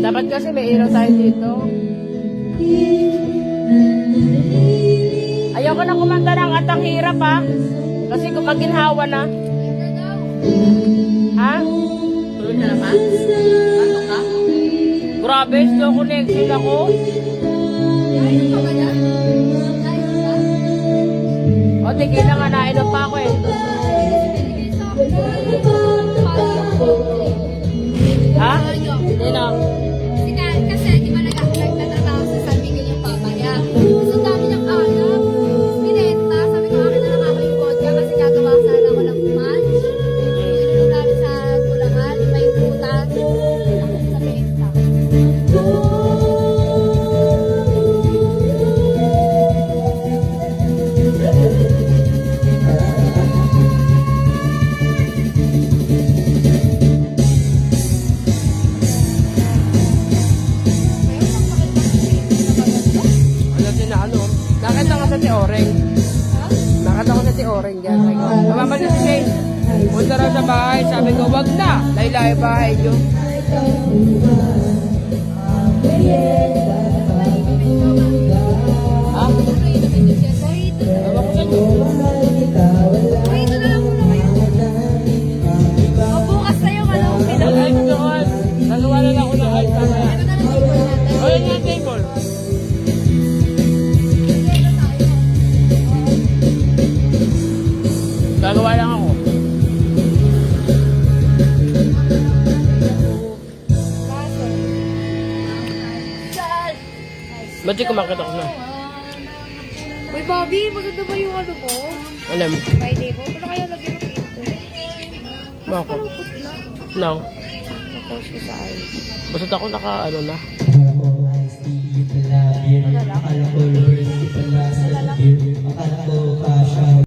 Dapat kasi may ilaw tayo dito. Ayoko na kumanta ng Atang Hirap ha. Kasi kung maginhawa na. Ha? Tulog ka na ba? Ano ka? Grabe, slow connection ako. O, tigil na nga, nainom pa ako eh. Ha? Sino? Kasi di ba nagtatrabaho sa San Miguel yung papa niya. So dami niyang alam. Binenta, sabi ko akin na lang ako yung vodka kasi gagawa sana ako ng punch. Yung namin sa Bulacan, may putas. Ako sa benta. Nakita ko sa ti Oreng. Nakita ko sa ti Oreng dyan. Namamalit si Shane. Punta raw sa bahay. Sabi ko, wag na. Laylay bahay nyo. Ha? Ewan ko sa inyo. Ito na lang muna kayo. O bukas na yung ano, Ay, doon. Nagawa na lang ako ng ice. Ito na lang yung table natin. O, yun yung table. Gagawa lang ako. Ba't di kumakita ko na? Uy, Bobby, maganda ba yung ano mo? Alam. Friday mo? Ano kaya lagyan ng pinto? Bakit? Parang putla. No. Napost ko sa ayos. Basta ako naka ano na. Akala ko Lord, ito na sa Akala ko